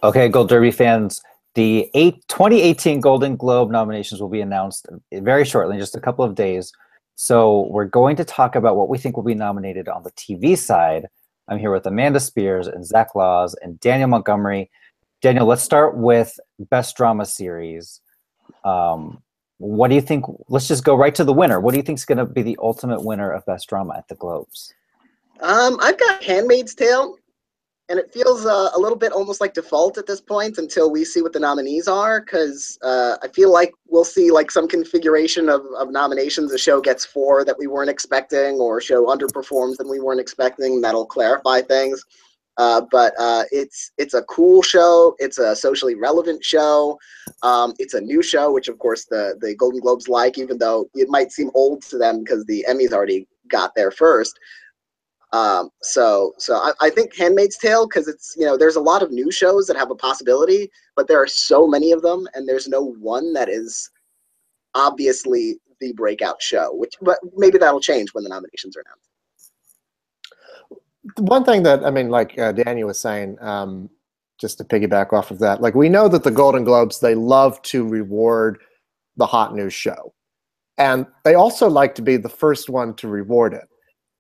Okay, Gold Derby fans, the 2018 Golden Globe nominations will be announced very shortly, in just a couple of days. So we're going to talk about what we think will be nominated on the TV side. I'm here with Amanda Spears and Zach Laws and Daniel Montgomery. Daniel, let's start with Best Drama Series. What do you think? Let's just go right to the winner. What do you think is going to be the ultimate winner of Best Drama at the Globes? I've got Handmaid's Tale, and it feels a little bit almost like default at this point until we see what the nominees are, because I feel like we'll see like some configuration of nominations. A show gets 4 that we weren't expecting, or a show underperforms than we weren't expecting. That'll clarify things. But it's a cool show. It's a socially relevant show. It's a new show, which of course the Golden Globes like, even though it might seem old to them because the Emmys already got there first. So I think Handmaid's Tale, because it's, there's a lot of new shows that have a possibility, but there are so many of them, and there's no one that is obviously the breakout show. But maybe that'll change when the nominations are announced. One thing that, like Daniel was saying, just to piggyback off of that, like we know that the Golden Globes, they love to reward the hot new show, and they also like to be the first one to reward it.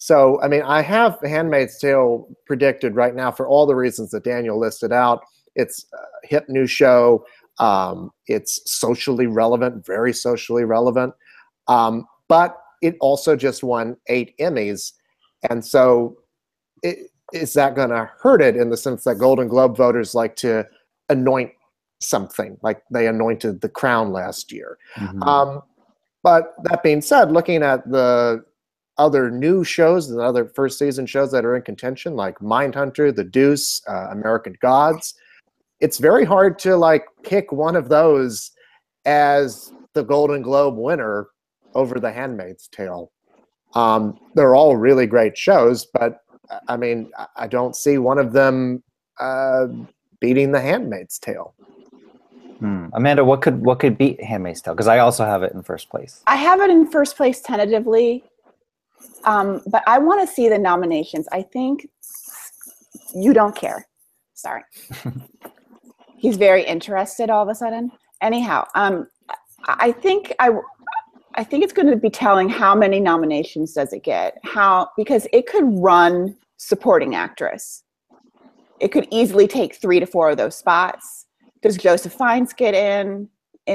So, I have Handmaid's Tale predicted right now for all the reasons that Daniel listed out. It's a hip new show. It's socially relevant, very socially relevant. But it also just won 8 Emmys. And so is that going to hurt it in the sense that Golden Globe voters like to anoint something, like they anointed The Crown last year? Mm-hmm. But that being said, looking at the other new shows and other first season shows that are in contention, like Mindhunter, The Deuce, American Gods, it's very hard to pick one of those as the Golden Globe winner over The Handmaid's Tale. They're all really great shows, but I don't see one of them beating The Handmaid's Tale. Amanda, what could beat Handmaid's Tale? Because I also have it in first place. I have it in first place tentatively. But I want to see the nominations. I think you don't care. Sorry. He's very interested all of a sudden. Anyhow, I think it's going to be telling how many nominations does it get. Because it could run supporting actress. It could easily take 3 to 4 of those spots. Does Joseph Fiennes get in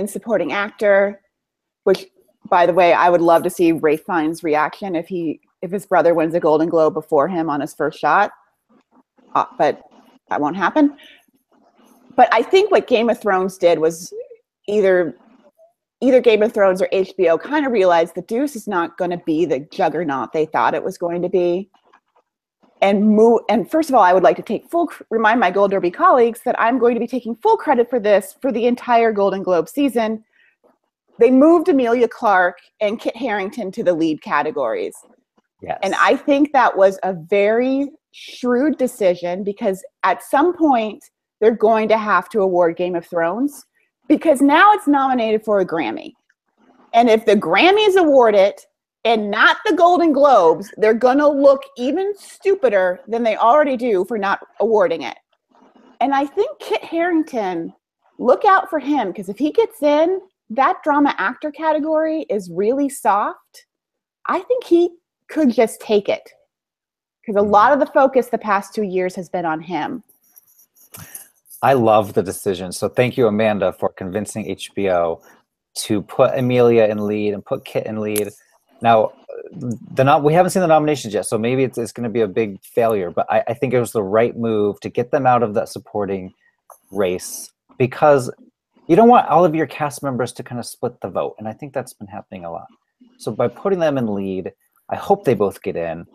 supporting actor? Which, by the way, I would love to see Ralph Fiennes' reaction if his brother wins a Golden Globe before him on his first shot. But that won't happen. But I think what Game of Thrones did was either Game of Thrones or HBO kind of realized The Deuce is not going to be the juggernaut they thought it was going to be. And first of all, I would like to remind my Gold Derby colleagues that I'm going to be taking full credit for this for the entire Golden Globe season. They moved Emilia Clarke and Kit Harington to the lead categories. Yes. And I think that was a very shrewd decision, because at some point they're going to have to award Game of Thrones, because now it's nominated for a Grammy. And if the Grammys award it and not the Golden Globes, they're going to look even stupider than they already do for not awarding it. And I think Kit Harington, look out for him, because if he gets in, that drama actor category is really soft. I think he could just take it, because a lot of the focus the past 2 years has been on him. I love the decision. So thank you, Amanda, for convincing HBO to put Emilia in lead and put Kit in lead. Now, we haven't seen the nominations yet, so maybe it's going to be a big failure, but I think it was the right move to get them out of that supporting race, because you don't want all of your cast members to kind of split the vote, and I think that's been happening a lot. So by putting them in lead, I hope they both get in.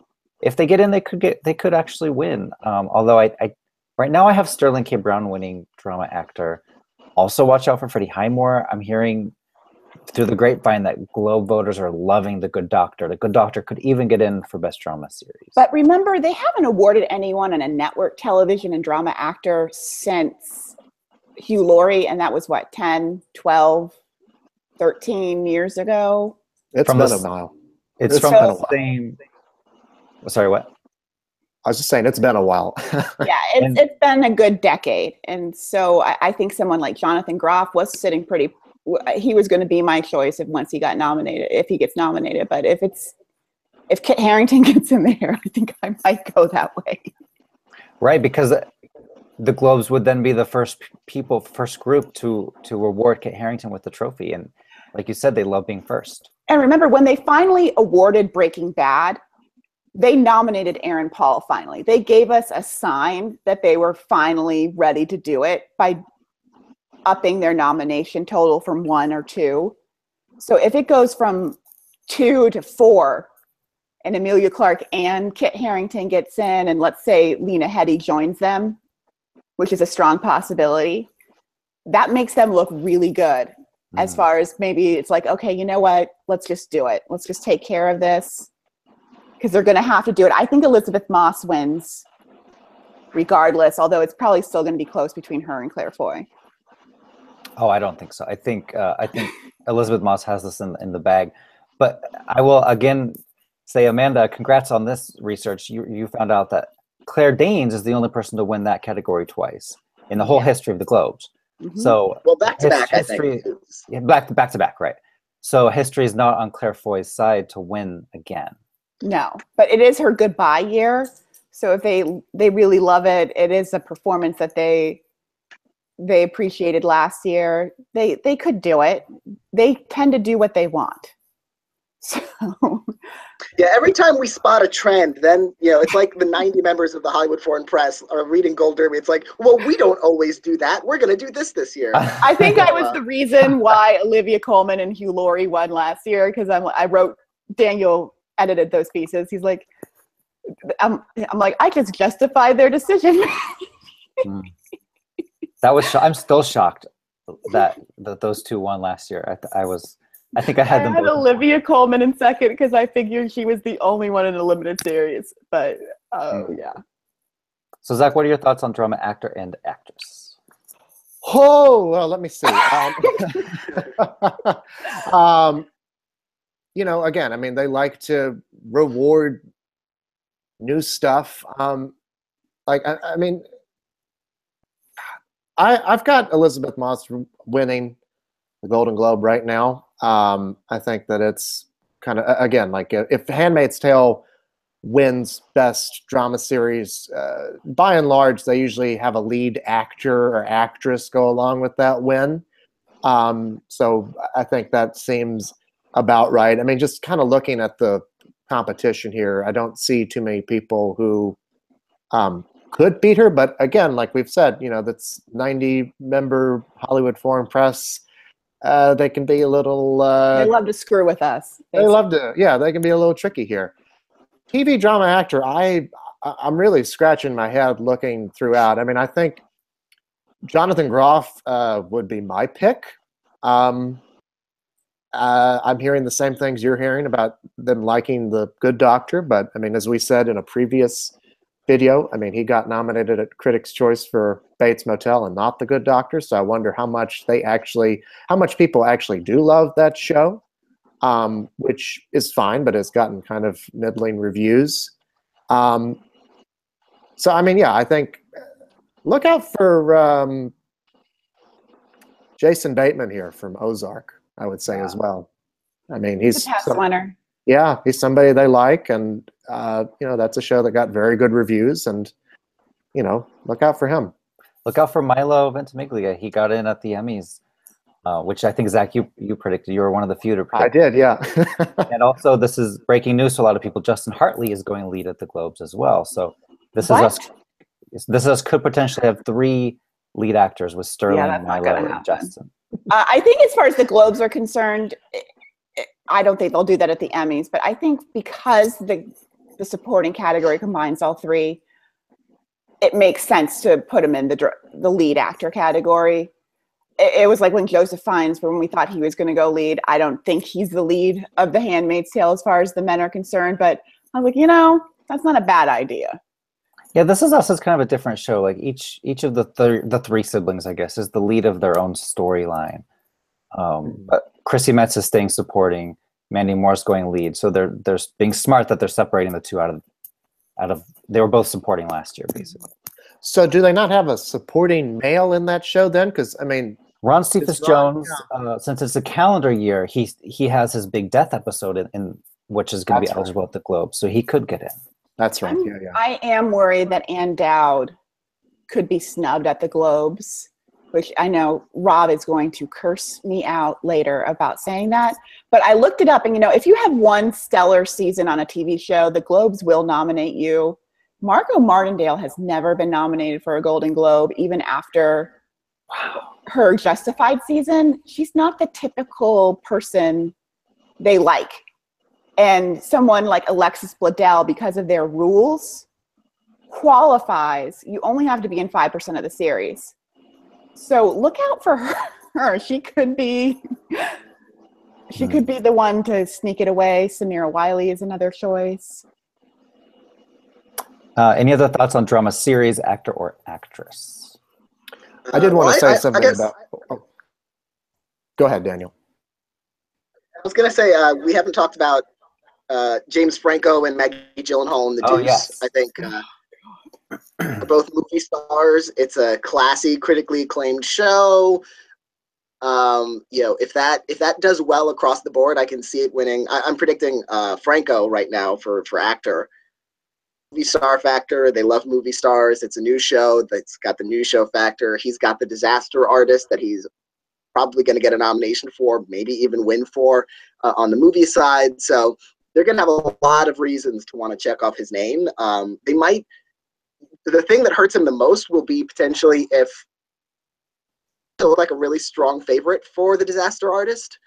If they get in, they could actually win. Although I right now I have Sterling K. Brown winning drama actor. Also, watch out for Freddie Highmore. I'm hearing through the grapevine that Globe voters are loving The Good Doctor. The Good Doctor could even get in for Best Drama Series. But remember, they haven't awarded anyone on a network television and drama actor since Hugh Laurie, and that was what, 10, 12, 13 years ago? It's been a while. It's from the same... Sorry, what? I was just saying it's been a while. Yeah, it's been a good decade. And so I think someone like Jonathan Groff was sitting pretty, he was going to be my choice once he got nominated, if he gets nominated. But if Kit Harington gets in there, I think I might go that way. Right, because the Globes would then be the first group to reward Kit Harington with the trophy. And like you said, they love being first. And remember, when they finally awarded Breaking Bad, they nominated Aaron Paul finally. They gave us a sign that they were finally ready to do it by upping their nomination total from 1 or 2. So if it goes from 2 to 4 and Emilia Clarke and Kit Harington gets in, and let's say Lena Headey joins them, which is a strong possibility, that makes them look really good. As far as maybe it's like, okay, you know what? Let's just do it. Let's just take care of this, because they're going to have to do it. I think Elizabeth Moss wins regardless, although it's probably still going to be close between her and Claire Foy. Oh, I don't think so. I think Elizabeth Moss has this in the bag. But I will again say, Amanda, congrats on this research. You found out that Claire Danes is the only person to win that category twice in the whole history of the Globes. Mm-hmm. So back to back, I think. Yeah, back to back, right? So history is not on Claire Foy's side to win again. No, but it is her goodbye year. So if they really love it, it is a performance that they appreciated last year. They could do it. They tend to do what they want. So yeah, every time we spot a trend, then it's like the 90 members of the Hollywood Foreign Press are reading Gold Derby. It's like, well, we don't always do that. We're going to do this year. I think I was the reason why Olivia Colman and Hugh Laurie won last year, because I wrote, Daniel edited those pieces. He's like, I'm like, I just justified their decision. That was I'm still shocked that those two won last year. I think I had them both. Olivia Colman in second because I figured she was the only one in a limited series. But yeah. So Zach, what are your thoughts on drama actor and actress? Oh, well, let me see. Again, I mean, they like to reward new stuff. I mean, I've got Elizabeth Moss winning the Golden Globe right now. I think that it's kind of, again, like if Handmaid's Tale wins Best Drama Series, by and large, they usually have a lead actor or actress go along with that win. So I think that seems about right. I mean, just kind of looking at the competition here, I don't see too many people who could beat her. But again, like we've said, that's 90-member Hollywood Foreign Press. They can be a little... they love to screw with us. They love to, they can be a little tricky here. TV drama actor, I'm really scratching my head looking throughout. I mean, I think Jonathan Groff would be my pick. I'm hearing the same things you're hearing about them liking The Good Doctor, but I mean, as we said in a previous video, I mean, he got nominated at Critics' Choice for Bates Motel and not The Good Doctor, so I wonder how much people actually do love that show, which is fine, but has gotten kind of middling reviews. So, I mean, yeah, I think look out for Jason Bateman here from Ozark, I would say as well. I mean, he's a past winner. Yeah, he's somebody they like, and that's a show that got very good reviews, and look out for him. Look out for Milo Ventimiglia. He got in at the Emmys, which I think, Zach, you predicted. You were one of the few to predict. I did, yeah. And also, this is breaking news to a lot of people. Justin Hartley is going lead at the Globes as well. So this is us could potentially have 3 lead actors with Sterling, Milo, and Justin. I think as far as the Globes are concerned, I don't think they'll do that at the Emmys, but I think because the supporting category combines all 3, it makes sense to put him in the lead actor category. It was like when Joseph Fiennes, when we thought he was going to go lead. I don't think he's the lead of The Handmaid's Tale as far as the men are concerned, but I was like, that's not a bad idea. Yeah, This Is Us is kind of a different show. Like each of the 3 siblings, I guess, is the lead of their own storyline. But Chrissy Metz is staying supporting, Mandy Moore's going lead. So they're being smart that they're separating the 2 out They were both supporting last year, basically. So do they not have a supporting male in that show then? Because I mean, Ron Cephas Jones, since it's a calendar year, he has his big death episode in which is going to be eligible at the Globe, so he could get in. That's right. Yeah. I am worried that Ann Dowd could be snubbed at the Globes, which I know Rob is going to curse me out later about saying that. But I looked it up, and if you have one stellar season on a TV show, the Globes will nominate you. Margot Martindale has never been nominated for a Golden Globe, even after her Justified season. She's not the typical person they like. And someone like Alexis Bledel, because of their rules, qualifies. You only have to be in 5% of the series. So look out for her. She could be the one to sneak it away. Samira Wiley is another choice. Any other thoughts on drama series, actor or actress? I did want to say something about. Oh. Go ahead, Daniel. I was going to say we haven't talked about James Franco and Maggie Gyllenhaal in The Deuce. Yes. I think they're both movie stars. It's a classy, critically acclaimed show. If that does well across the board, I can see it winning. I'm predicting Franco right now for actor. Movie star factor. They love movie stars. It's a new show that's got the new show factor. He's got the disaster artist that he's probably going to get a nomination for, maybe even win for on the movie side. So they're going to have a lot of reasons to want to check off his name. They might. The thing that hurts him the most will be potentially if they look like a really strong favorite for the disaster artist.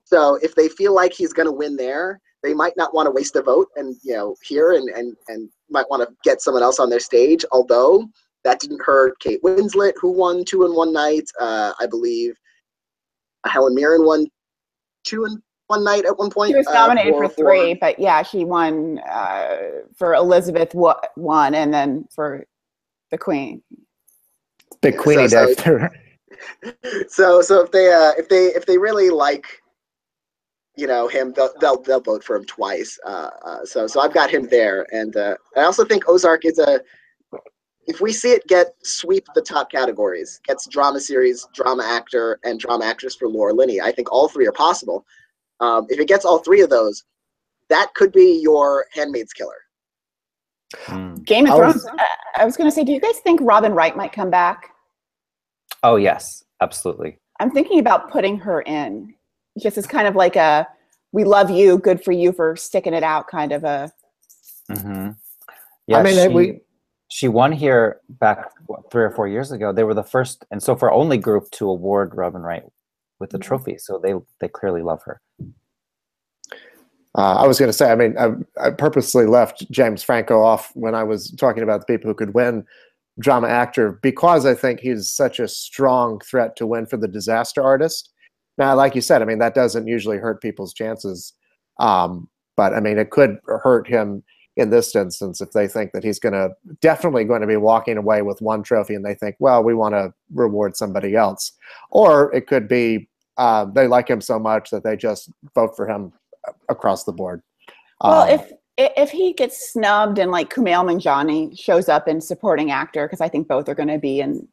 So if they feel like he's going to win there, they might not want to waste a vote and here and might want to get someone else on their stage. Although that didn't hurt Kate Winslet, who won 2 in one night. I believe Helen Mirren won 2 in one night at one point. She was nominated for 3, but yeah, she won for Elizabeth won, and then for the Queen. Big Queenie day. So if they really like him, they'll vote for him twice. So I've got him there, and I also think Ozark is if we see it sweep the top categories, gets drama series, drama actor, and drama actress for Laura Linney, I think all 3 are possible. If it gets all 3 of those, that could be your Handmaid's Killer. Game of Thrones. I was going to say, do you guys think Robin Wright might come back? Oh, yes, absolutely. I'm thinking about putting her in, just as kind of like a, we love you, good for you for sticking it out kind of a. Mm-hmm. Yeah, she won here back 3 or 4 years ago. They were the first and so far only group to award Robin Wright with the trophy. So they clearly love her. I was going to say, I purposely left James Franco off when I was talking about the people who could win drama actor, because I think he's such a strong threat to win for the disaster artist. Now, like you said, that doesn't usually hurt people's chances. But it could hurt him in this instance if they think that he's definitely going to be walking away with 1 trophy and they think, well, we want to reward somebody else. Or it could be they like him so much that they just vote for him across the board. Well, if he gets snubbed and like Kumail Nanjiani shows up in supporting actor, because I think both are going to be in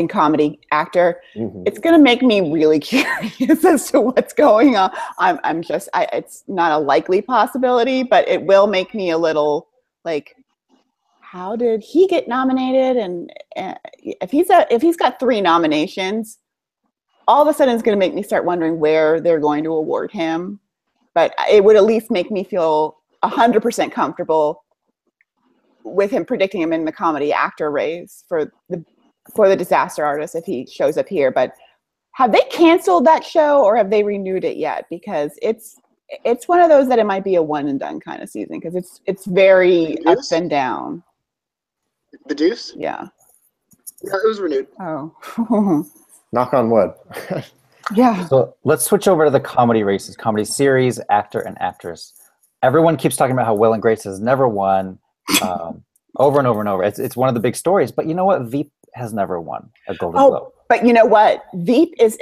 comedy actor, it's going to make me really curious as to what's going on. It's not a likely possibility, but it will make me a little like, how did he get nominated? And if he's got 3 nominations, all of a sudden it's going to make me start wondering where they're going to award him. But it would at least make me feel 100% comfortable with him predicting him in the comedy actor race for the disaster artist if he shows up here. But have they canceled that show or have they renewed it yet? Because it's one of those that it might be a one and done kind of season, because it's very up and down. The Deuce? Yeah. Yeah, it was renewed. Oh. Knock on wood. Yeah. So let's switch over to the comedy races, comedy series, actor and actress. Everyone keeps talking about how Will and Grace has never won over and over and over. It's one of the big stories. But you know what? Veep has never won a Golden Globe. But you know what? Veep is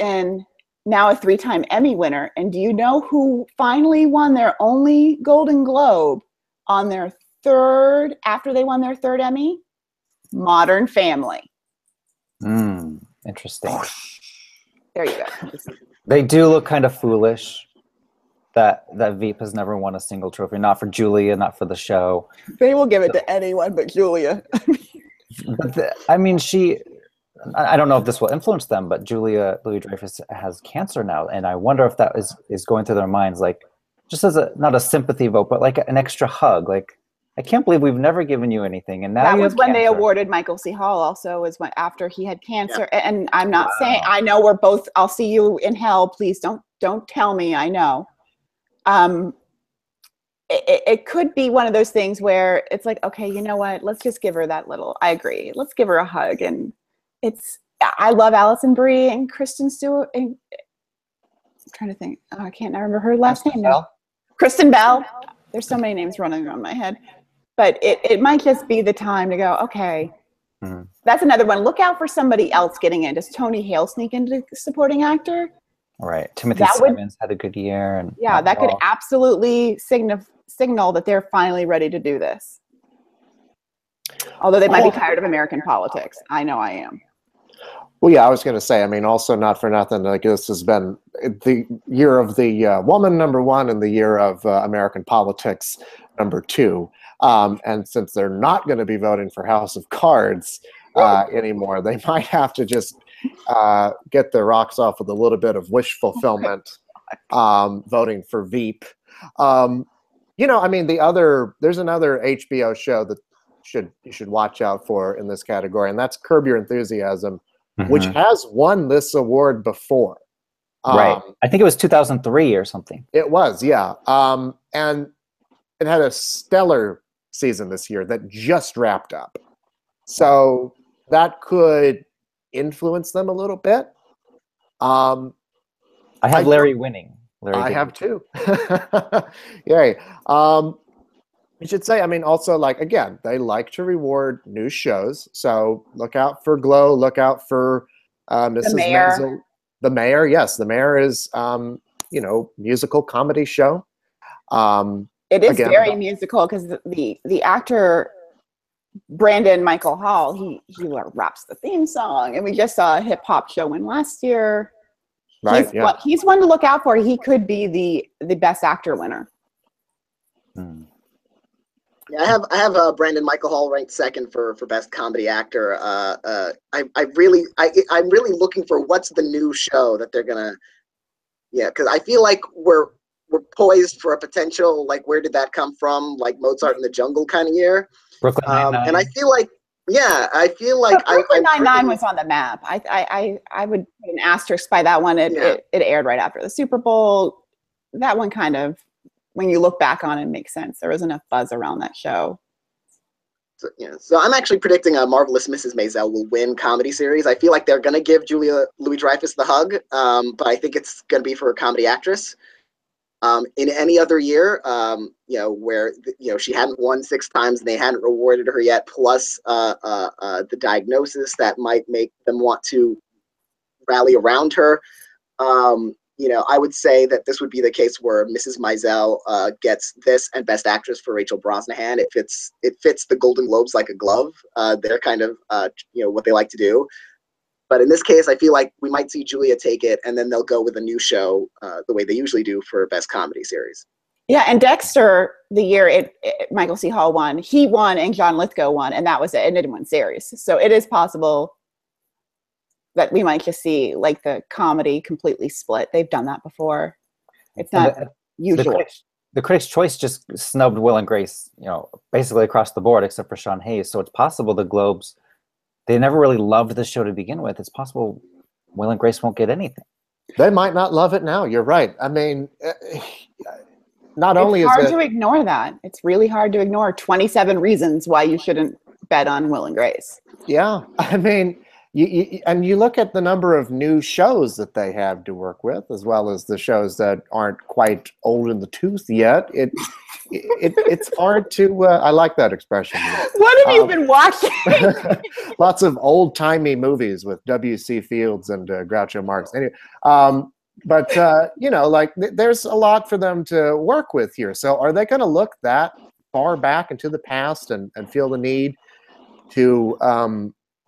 now a 3-time Emmy winner. And do you know who finally won their only Golden Globe on their third, after they won their third Emmy, Modern Family. Interesting. There you go. They do look kind of foolish that Veep has never won a single trophy. Not for Julia, not for the show. They will give it to anyone but Julia. But I mean, I don't know if this will influence them, but Julia Louis-Dreyfus has cancer now, and I wonder if that is going through their minds, like, just as not a sympathy vote, but like an extra hug. Like, I can't believe we've never given you anything, and now that you was have when cancer. they awarded Michael C. Hall. Also, was when after he had cancer. Yeah. And I'm not saying, I know we're both. I'll see you in hell. Please don't tell me. I know. It could be one of those things where it's like, okay, you know what? Let's just give her that little. I agree. Let's give her a hug. And I love Alison Brie and Kristen Stewart. And I'm trying to think. Oh, I can't remember her last name now. Kristen Bell. There's so many names running around my head. But it might just be the time to go, okay, that's another one. Look out for somebody else getting in. Does Tony Hale sneak into supporting actor? Right. Timothy Simons had a good year. And yeah, that could absolutely signal that they're finally ready to do this. Although they might be tired of American politics. I know I am. Well, yeah, I was going to say, I mean, also not for nothing, like this has been the year of the woman, number one, and the year of American politics, number two. And since they're not going to be voting for House of Cards anymore, they might have to just get their rocks off with a little bit of wish fulfillment, voting for Veep. You know, I mean, there's another HBO show that you should watch out for in this category, and that's Curb Your Enthusiasm, which has won this award before. Right. I think it was 2003 or something. It was, yeah. And it had a stellar season this year that just wrapped up. So that could influence them a little bit. I have Larry winning. I have too. Yay. You should say, I mean, also, like, again, they like to reward new shows. So look out for Glow. Look out for Mrs. Maisel. The Mayor, yes. The Mayor is, musical comedy show. It is very musical because the actor Brandon Michael Hall, he raps the theme song, and we just saw a hip hop show win last year. Right, he's one to look out for. He could be the best actor winner. Yeah, I have Brandon Michael Hall ranked second for best comedy actor. I'm really looking for what's the new show that they're gonna. Yeah, because I feel like we're poised for a potential, like, where did that come from, like Mozart in the Jungle kind of year. Brooklyn Nine-Nine. And I feel like Brooklyn Nine-Nine was on the map. I would put an asterisk by that one. It aired right after the Super Bowl. That one kind of, when you look back on it, makes sense. There was enough buzz around that show. So I'm actually predicting a Marvelous Mrs. Maisel will win comedy series. I feel like they're going to give Julia Louis-Dreyfus the hug, but I think it's going to be for a comedy actress. In any other year, where she hadn't won 6 times and they hadn't rewarded her yet, plus the diagnosis that might make them want to rally around her. I would say that this would be the case where Mrs. Maisel gets this and Best Actress for Rachel Brosnahan. It fits the Golden Globes like a glove. They're kind of what they like to do. But in this case, I feel like we might see Julia take it, and then they'll go with a new show the way they usually do for Best Comedy Series. Yeah, and Dexter, the year Michael C. Hall won, he won and John Lithgow won, and that was it. And it didn't win series. So it is possible that we might just see, like, the comedy completely split. They've done that before. It's not usual. The Critics' Choice just snubbed Will and Grace, basically across the board, except for Sean Hayes. So it's possible the Globes, they never really loved the show to begin with. It's possible Will and Grace won't get anything. They might not love it now. You're right. I mean, not only is it hard to ignore that. It's really hard to ignore 27 reasons why you shouldn't bet on Will and Grace. Yeah. I mean, you look at the number of new shows that they have to work with, as well as the shows that aren't quite old in the tooth yet. It's hard to. I like that expression. What have you been watching? Lots of old-timey movies with W.C. Fields and Groucho Marx. Anyway, there's a lot for them to work with here. So are they going to look that far back into the past and feel the need to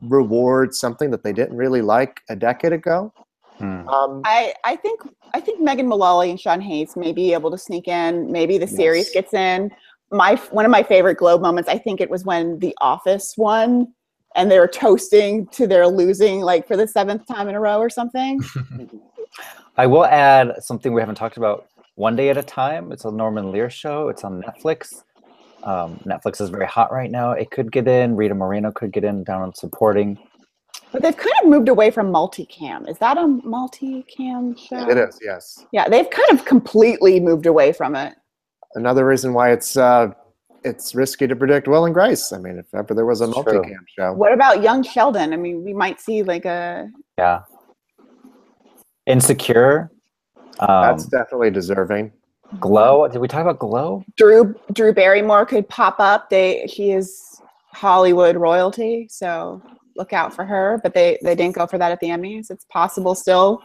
reward something that they didn't really like a decade ago. I think Megan Mullally and Sean Hayes may be able to sneak in. Maybe the series gets in. One of my favorite Globe moments, I think it was when The Office won and they were toasting to their losing like for the 7th time in a row or something. I will add something we haven't talked about. One Day at a Time. It's a Norman Lear show. It's on Netflix. Netflix is very hot right now. It could get in. Rita Moreno could get in down on supporting. But they've kind of moved away from multicam. Is that a multicam show? It is, yes. Yeah, they've kind of completely moved away from it. Another reason why it's risky to predict Will and Grace. I mean, if ever there was a multicam show. What about Young Sheldon? I mean, we might see like a... Yeah. Insecure. That's definitely deserving. Glow. Did we talk about Glow? Drew Barrymore could pop up. She is Hollywood royalty, so look out for her. But they didn't go for that at the Emmys. It's possible still.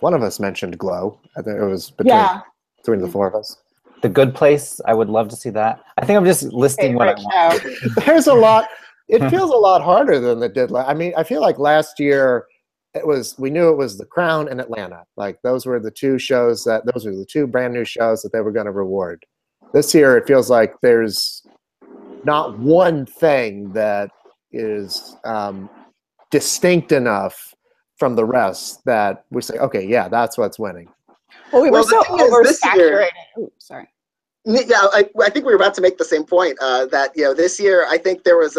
One of us mentioned Glow. I think it was between the four of us. The Good Place. I would love to see that. I think I'm just listing what I want. There's a lot. It feels a lot harder than it did. I mean, I feel like last year we knew it was The Crown and Atlanta. Like those were the two brand new shows that they were going to reward. This year, it feels like there's not one thing that is distinct enough from the rest that we say, okay, yeah, that's what's winning. Well, we were so oversaturated. Oh, sorry. Yeah, I think we were about to make the same point that this year I think there was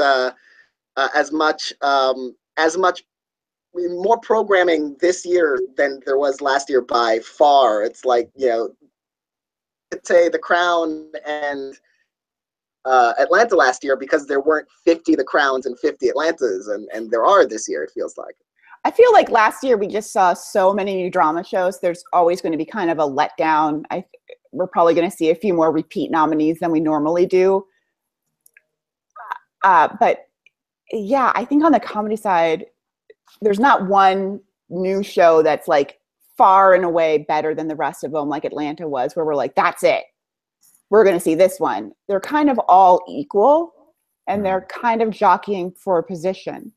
as much more programming this year than there was last year by far. It's like say The Crown and Atlanta last year because there weren't 50 The Crowns and 50 Atlantas, and there are this year. It feels like. I feel like last year we just saw so many new drama shows. There's always going to be kind of a letdown. We're probably going to see a few more repeat nominees than we normally do. But yeah, I think on the comedy side, there's not one new show that's like far and away better than the rest of them, like Atlanta was, where we're like, that's it. We're going to see this one. They're kind of all equal, and they're kind of jockeying for a position.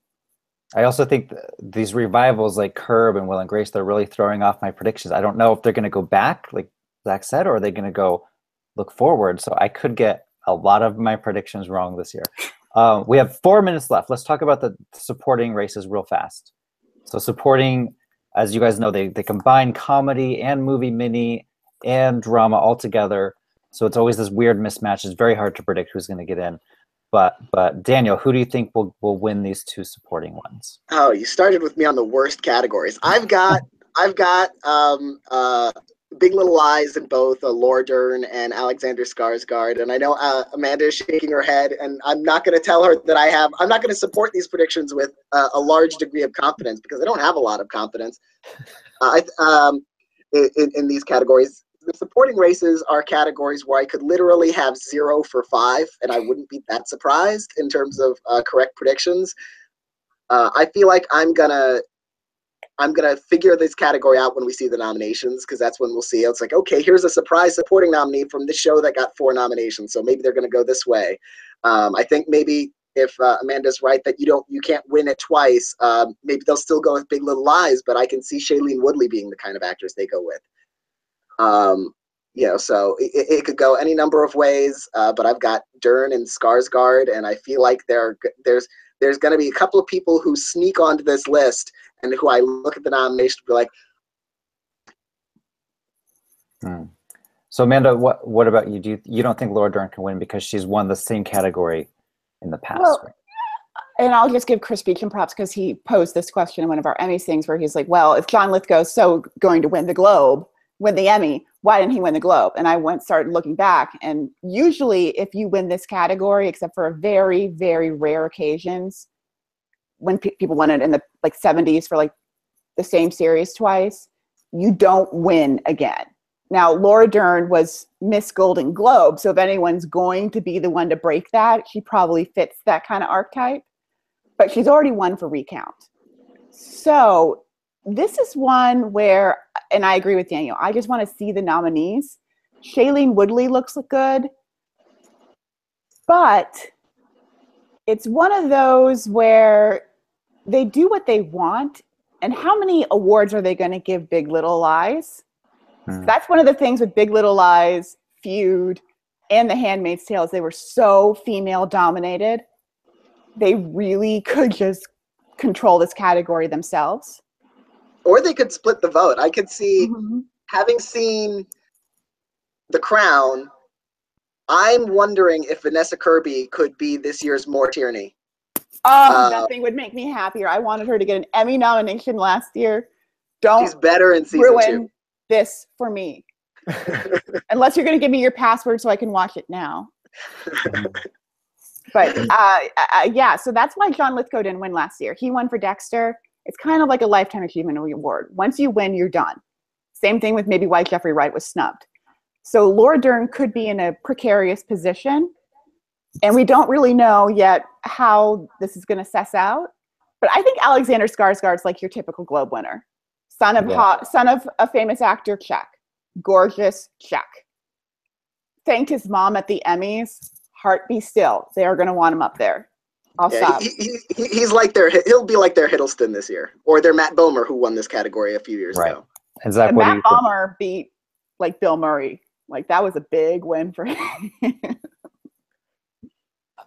I also think these revivals like Curb and Will and Grace, they're really throwing off my predictions. I don't know if they're going to go back, like Zach said, or are they going to go look forward? So I could get a lot of my predictions wrong this year. We have 4 minutes left. Let's talk about the supporting races real fast. So supporting, as you guys know, they combine comedy and movie mini and drama all together. So it's always this weird mismatch. It's very hard to predict who's going to get in. But Daniel, who do you think will win these 2 supporting ones? Oh, you started with me on the worst categories. I've got Big Little Lies in both Laura Dern and Alexander Skarsgård, and I know Amanda is shaking her head, and I'm not going to tell her that I'm not going to support these predictions with a large degree of confidence because I don't have a lot of confidence in these categories. The supporting races are categories where I could literally have 0 for 5, and I wouldn't be that surprised in terms of correct predictions. I feel like I'm gonna figure this category out when we see the nominations, because that's when we'll see. It's like, okay, here's a surprise supporting nominee from this show that got 4 nominations, so maybe they're gonna go this way. I think maybe if Amanda's right that you can't win it twice, maybe they'll still go with Big Little Lies, but I can see Shailene Woodley being the kind of actress they go with. So it could go any number of ways, but I've got Dern and Skarsgård, and I feel like there's going to be a couple of people who sneak onto this list and who I look at the nomination and be like. So Amanda, what about you? You don't think Laura Dern can win because she's won the same category in the past? Well, right? And I'll just give Chris Beecham props because he posed this question in one of our Emmys things where he's like, well, if John Lithgow's so going to win the Emmy, why didn't he win the Globe? And I started looking back, and usually if you win this category, except for very, very rare occasions, when people won it in the 70s for the same series twice, you don't win again. Now, Laura Dern was Miss Golden Globe, so if anyone's going to be the one to break that, she probably fits that kind of archetype, but she's already won for recount. So this is one where, and I agree with Daniel, I just want to see the nominees. Shailene Woodley looks good. But it's one of those where they do what they want, and how many awards are they going to give Big Little Lies? That's one of the things with Big Little Lies, Feud, and The Handmaid's Tale is they were so female dominated. They really could just control this category themselves. Or they could split the vote. I could see, having seen The Crown, I'm wondering if Vanessa Kirby could be this year's More Tierney. Oh, nothing would make me happier. I wanted her to get an Emmy nomination last year. She's better in season ruin 2. This for me. Unless you're going to give me your password so I can watch it now. But yeah, so that's why John Lithgow didn't win last year. He won for Dexter. It's kind of like a Lifetime Achievement Award. Once you win, you're done. Same thing with maybe why Jeffrey Wright was snubbed. So Laura Dern could be in a precarious position. And we don't really know yet how this is going to suss out. But I think Alexander Skarsgård's like your typical Globe winner. Son of a famous actor, check. Gorgeous, check. Thanked his mom at the Emmys. Heart be still. They are going to want him up there. I'll stop. He's like he'll be like their Hiddleston this year, or their Matt Bomer, who won this category a few years ago. And Zach, Matt Bomer beat like Bill Murray. Like that was a big win for him.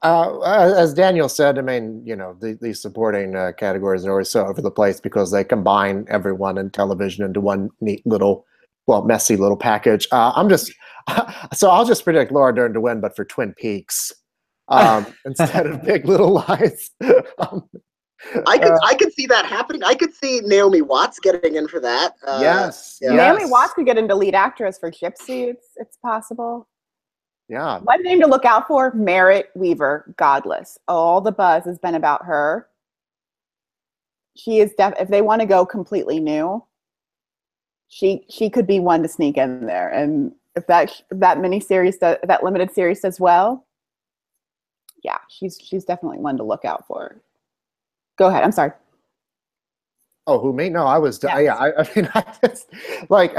As Daniel said, I mean, these supporting categories are always so over the place because they combine everyone in television into one neat little, messy little package. So I'll just predict Laura Dern to win, but for Twin Peaks instead of Big Little Lies. I could see that happening. I could see Naomi Watts getting in for that. Yes. Naomi Watts could get into lead actress for Gypsy. It's possible. Yeah. One name to look out for, Merritt Weaver, Godless. All the buzz has been about her. She is if they want to go completely new, she could be one to sneak in there. And if that miniseries, that limited series does well, yeah, she's definitely one to look out for. Go ahead. I'm sorry. Oh, who, me? No, I was. Yeah, I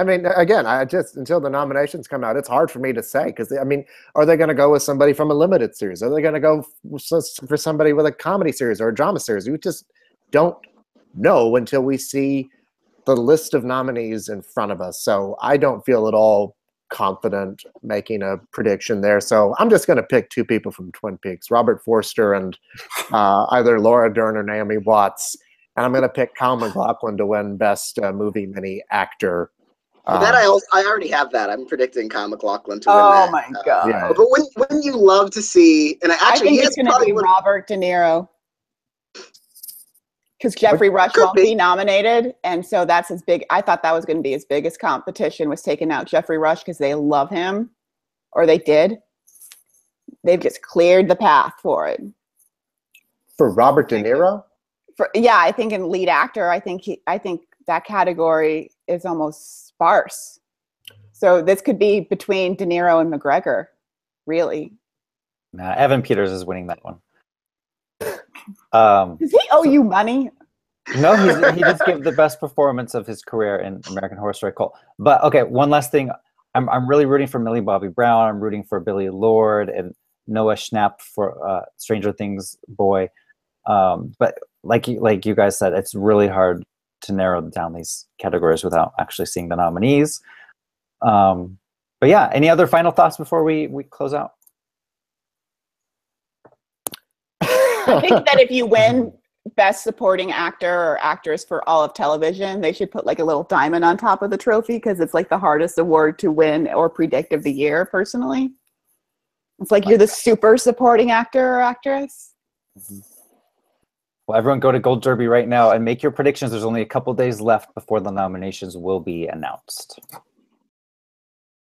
mean, again, until the nominations come out, it's hard for me to say because are they going to go with somebody from a limited series? Are they going to go for somebody with a comedy series or a drama series? We just don't know until we see the list of nominees in front of us. So I don't feel at all confident making a prediction there. So I'm just going to pick two people from Twin Peaks, Robert Forster and either Laura Dern or Naomi Watts. And I'm going to pick Kyle MacLachlan to win Best Movie Mini Actor. That I already have that. I'm predicting Kyle MacLachlan to win that. Oh my god! Yeah. But wouldn't you love to see? And I think it's going to be Robert De Niro because Jeffrey Rush won't be nominated, and so that's his big. I thought that was going to be his biggest competition was taking out Jeffrey Rush because they love him, or they did. They've just cleared the path for it. For Robert De Niro. I think in lead actor, I think that category is almost sparse. So this could be between De Niro and McGregor, really. Nah, Evan Peters is winning that one. Does he owe you money? No, he just gave the best performance of his career in American Horror Story Cult. But okay, one last thing. I'm really rooting for Millie Bobby Brown. I'm rooting for Billy Lord and Noah Schnapp for Stranger Things boy. But like you guys said, it's really hard to narrow down these categories without actually seeing the nominees. But yeah, any other final thoughts before we close out? I think that if you win Best Supporting Actor or Actress for all of television, they should put like a little diamond on top of the trophy because it's like the hardest award to win or predict of the year, personally. It's like you're the super supporting actor or actress. Mm-hmm. Well, everyone go to Gold Derby right now and make your predictions. There's only a couple days left before the nominations will be announced.